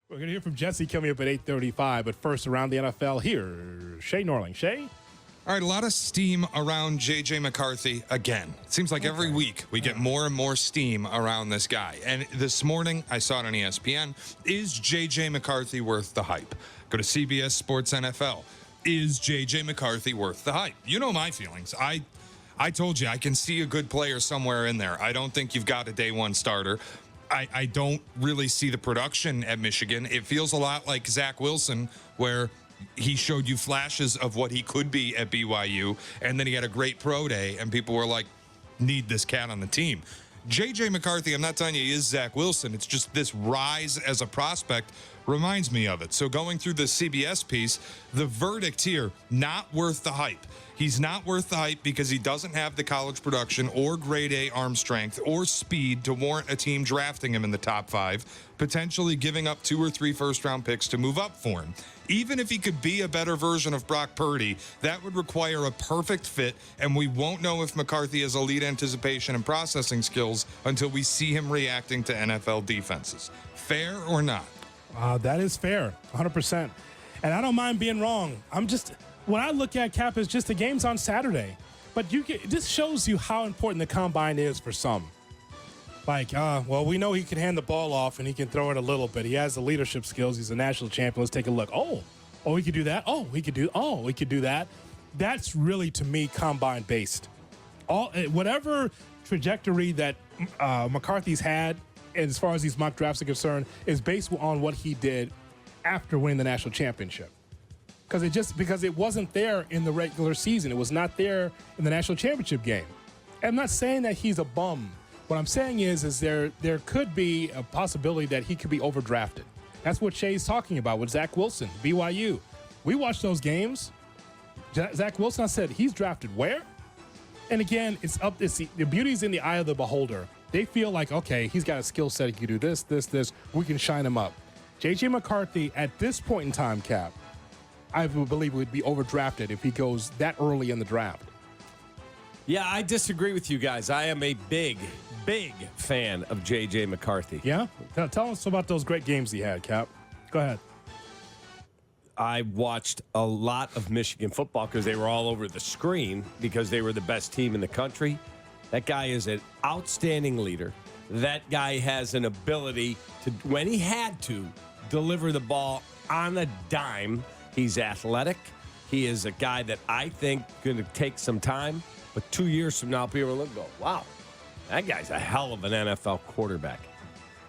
We're going to hear from Jesse coming up at 8:35, but first around the NFL, here, Shea Norling. Shea? All right, a lot of steam around JJ McCarthy again. It seems like every week we get more and more steam around this guy. And this morning, I saw it on ESPN. Is JJ McCarthy worth the hype? Go to CBS Sports NFL. Is JJ McCarthy worth the hype? You know my feelings. I told you, I can see a good player somewhere in there. I don't think you've got a day one starter. I don't really see the production at Michigan. It feels a lot like Zach Wilson, where he showed you flashes of what he could be at BYU, and then he had a great pro day, and people were like, need this cat on the team. JJ McCarthy, I'm not telling you he is Zach Wilson. It's just this rise as a prospect reminds me of it. So going through the CBS piece, the verdict here, not worth the hype. He's not worth the hype because he doesn't have the college production or grade A arm strength or speed to warrant a team drafting him in the top 5, potentially giving up 2 or 3 first-round picks to move up for him. Even if he could be a better version of Brock Purdy, that would require a perfect fit, and we won't know if McCarthy has elite anticipation and processing skills until we see him reacting to NFL defenses. Fair or not? That is fair, 100%. And I don't mind being wrong. When I look at Kap, it's just the game's on Saturday. But this shows you how important the combine is for some. Well, we know he can hand the ball off and he can throw it a little bit. He has the leadership skills. He's a national champion. Let's take a look. Oh, he could do that. He could do that. That's really, to me, combine based. Whatever trajectory that McCarthy's had, as far as these mock drafts are concerned, is based on what he did after winning the national championship. Because it wasn't there in the regular season. It was not there in the national championship game. I'm not saying that he's a bum. What I'm saying is there could be a possibility that he could be overdrafted. That's what Shea's talking about with Zach Wilson, BYU. We watched those games. Zach Wilson, I said, he's drafted where? And again, the beauty's in the eye of the beholder. They feel like, okay, he's got a skill set. He can do this. We can shine him up. JJ McCarthy, at this point in time, Kap, I believe would be overdrafted if he goes that early in the draft. Yeah, I disagree with you guys. I am a big fan of JJ McCarthy. Yeah? Tell us about those great games he had, Kap. Go ahead. I watched a lot of Michigan football because they were all over the screen because they were the best team in the country. That guy is an outstanding leader. That guy has an ability to, when he had to, deliver the ball on a dime. He's athletic. He is a guy that I think going to take some time, but 2 years from now, people will go, wow, that guy's a hell of an NFL quarterback.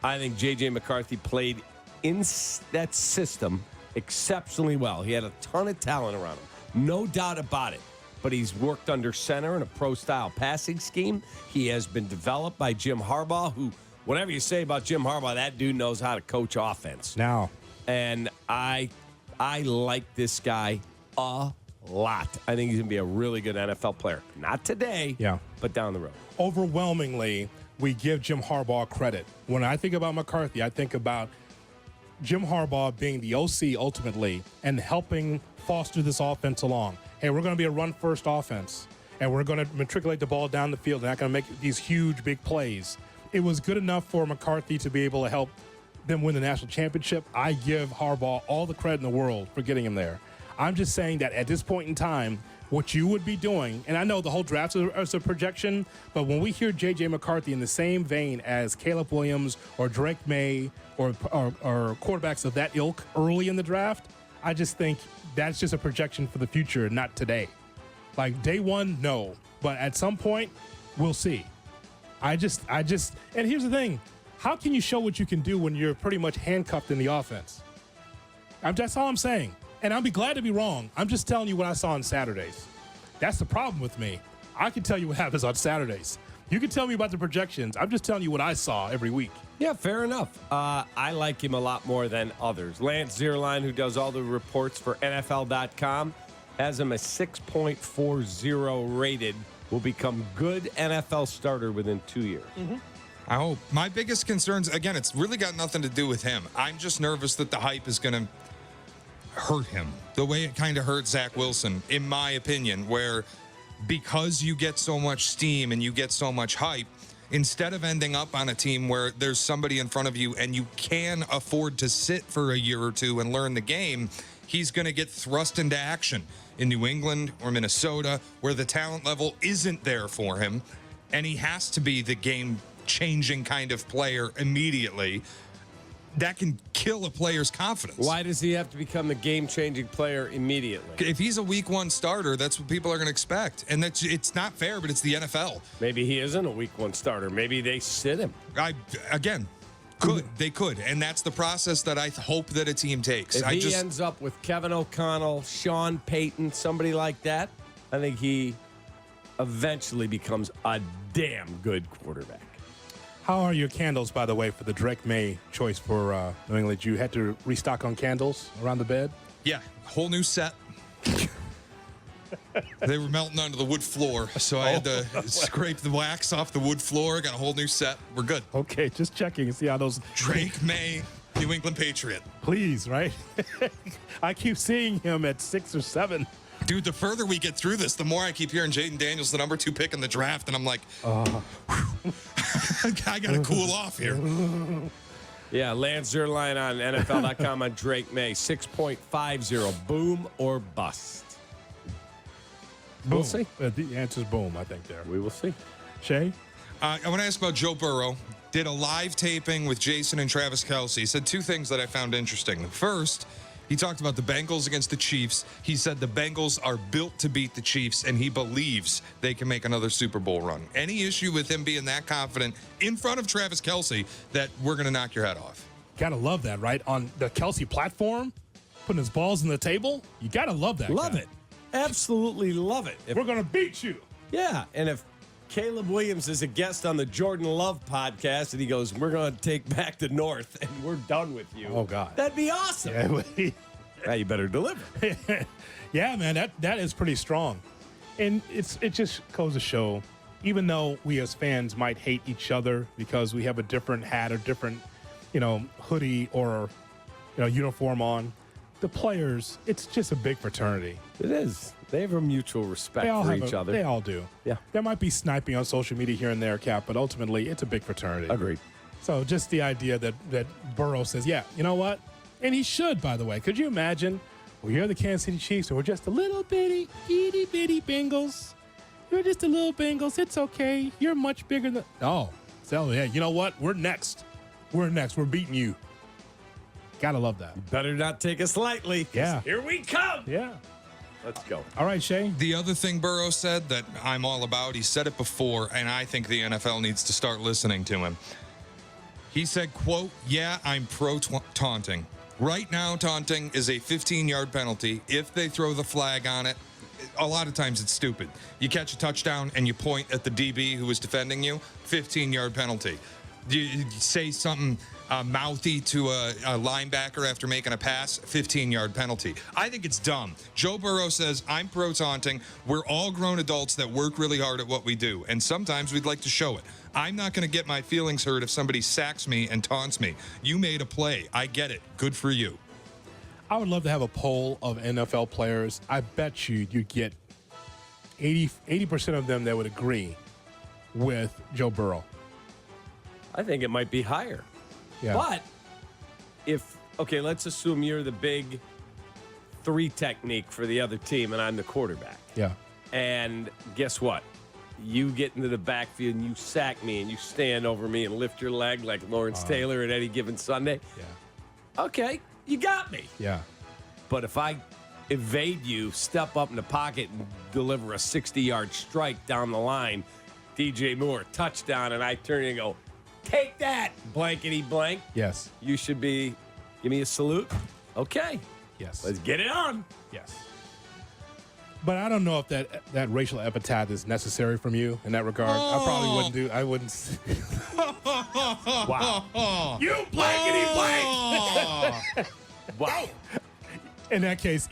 I think J.J. McCarthy played in that system exceptionally well. He had a ton of talent around him, no doubt about it. But he's worked under center in a pro-style passing scheme. He has been developed by Jim Harbaugh, who, whatever you say about Jim Harbaugh, that dude knows how to coach offense. Now. And I like this guy a lot. I think he's going to be a really good NFL player. Not today, but down the road. Overwhelmingly, we give Jim Harbaugh credit. When I think about McCarthy, I think about Jim Harbaugh being the OC ultimately and helping foster this offense along. Hey, we're going to be a run-first offense, and we're going to matriculate the ball down the field. They're not going to make these huge, big plays. It was good enough for McCarthy to be able to help them win the national championship. I give Harbaugh all the credit in the world for getting him there. I'm just saying that at this point in time, what you would be doing, and I know the whole draft is a projection, but when we hear J.J. McCarthy in the same vein as Caleb Williams or Drake May or quarterbacks of that ilk early in the draft, I just think that's just a projection for the future, not today. Like day one, no. But at some point, we'll see. And here's the thing. How can you show what you can do when you're pretty much handcuffed in the offense? That's all I'm saying. And I'll be glad to be wrong. I'm just telling you what I saw on Saturdays. That's the problem with me. I can tell you what happens on Saturdays. You can tell me about the projections. I'm just telling you what I saw every week. Yeah, fair enough. I like him a lot more than others. Lance Zierlein, who does all the reports for NFL.com, has him a 6.40 rated, will become good NFL starter within 2 years. Mm-hmm. I hope. My biggest concerns, again, it's really got nothing to do with him. I'm just nervous that the hype is going to hurt him the way it kind of hurt Zach Wilson, in my opinion, where because you get so much steam and you get so much hype, instead of ending up on a team where there's somebody in front of you and you can afford to sit for a year or two and learn the game, he's going to get thrust into action in New England or Minnesota where the talent level isn't there for him, and he has to be the game-changing kind of player immediately. That can kill a player's confidence. Why does he have to become the game-changing player immediately? If he's a week one starter, that's what people are going to expect. And it's not fair, but it's the NFL. Maybe he isn't a week one starter. Maybe they sit him. They could. And that's the process that I hope that a team takes. If he ends up with Kevin O'Connell, Sean Payton, somebody like that, I think he eventually becomes a damn good quarterback. How are your candles, by the way, for the Drake May choice for New England? You had to restock on candles around the bed? Yeah, whole new set. They were melting onto the wood floor, so I had to scrape the wax off the wood floor. Got a whole new set. We're good. Okay, just checking and see how those... Drake May, New England Patriot. Please, right? I keep seeing him at 6 or 7. Dude, the further we get through this, the more I keep hearing Jaden Daniels, the number 2 pick in the draft, and I'm like, I got to cool off here. Yeah, Lance Zierlein on NFL.com on Drake May, 6.50, boom or bust. Boom. We'll see. The answer's boom, I think, there. We will see. Shay? I want to ask about Joe Burrow. Did a live taping with Jason and Travis Kelce. He said 2 things that I found interesting. The first, he talked about the Bengals against the Chiefs. He said the Bengals are built to beat the Chiefs, and he believes they can make another Super Bowl run. Any issue with him being that confident in front of Travis Kelce that we're going to knock your head off? Gotta love that, right? On the Kelce platform, putting his balls on the table. You gotta love that. Love guy. it. Absolutely love it. We're gonna beat you. Yeah, and if Caleb Williams is a guest on the Jordan Love podcast and he goes, we're going to take back the North and we're done with you. Oh, God. That'd be awesome. Now you better deliver. Yeah, man, that is pretty strong. And it just goes to show, even though we as fans might hate each other because we have a different hat or different, hoodie or, uniform on, the players, it's just a big fraternity. It is. They have a mutual respect for each other. They all do. Yeah. There might be sniping on social media here and there, Cap, but ultimately it's a big fraternity. Agreed. So just the idea that Burrow says, yeah, you know what? And he should, by the way. Could you imagine? We're the Kansas City Chiefs, and we're just a little bitty, itty-bitty Bengals. You're just a little Bengals. It's okay. You're much bigger than... Oh, so yeah, you know what? We're next. We're beating you. Gotta love that. Better not take us lightly. Yeah. Here we come. Yeah. Let's go. All right, Shay. The other thing Burrow said that I'm all about, he said it before, and I think the NFL needs to start listening to him. He said, quote, yeah, I'm pro-taunting. Right now, taunting is a 15-yard penalty. If they throw the flag on it, a lot of times it's stupid. You catch a touchdown and you point at the DB who was defending you, 15-yard penalty. You say something mouthy to a linebacker after making a pass, 15-yard penalty. I think it's dumb. Joe Burrow says, I'm pro-taunting. We're all grown adults that work really hard at what we do, and sometimes we'd like to show it. I'm not going to get my feelings hurt if somebody sacks me and taunts me. You made a play. I get it. Good for you. I would love to have a poll of NFL players. I bet you'd get 80% of them that would agree with Joe Burrow. I think it might be higher. Yeah. But let's assume you're the big 3 technique for the other team and I'm the quarterback. Yeah. And guess what? You get into the backfield and you sack me and you stand over me and lift your leg like Lawrence Taylor at any given Sunday. Yeah. Okay, you got me. Yeah. But if I evade you, step up in the pocket and deliver a 60-yard strike down the line, DJ Moore, touchdown, and I turn and go, take that, blankety blank. Yes. You should give me a salute. Okay. Yes. Let's get it on. Yes. But I don't know if that racial epithet is necessary from you in that regard. I probably wouldn't do. I wouldn't. Wow. You blankety blank. Wow.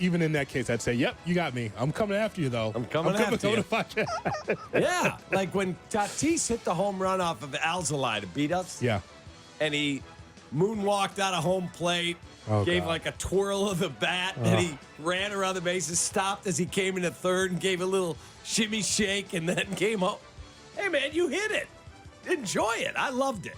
Even in that case, I'd say, yep, you got me. I'm coming after you, though. I'm coming after you. To fight you. Yeah. Like when Tatis hit the home run off of Alzolay to beat us. Yeah. And he moonwalked out of home plate. Gave God. like a twirl of the bat, and he ran around the bases, stopped as he came into third, and gave a little shimmy shake, and then came up. Hey, man, you hit it. enjoy it. I loved it.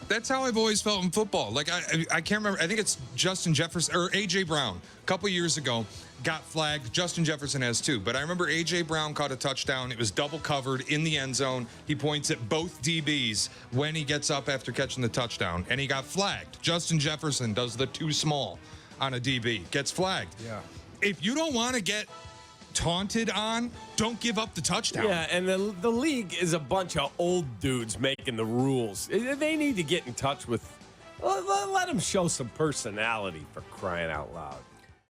That's how I've always felt in football. Like, I can't remember. I think it's Justin Jefferson or A.J. Brown a couple years ago got flagged. Justin Jefferson has too. But I remember A.J. Brown caught a touchdown. It was double covered in the end zone. He points at both DBs when he gets up after catching the touchdown. And he got flagged. Justin Jefferson does the too small on a DB. Gets flagged. Yeah. If you don't want to get taunted on, don't give up the touchdown. Yeah, and the league is a bunch of old dudes making the rules. They need to get in touch with, let them show some personality, for crying out loud.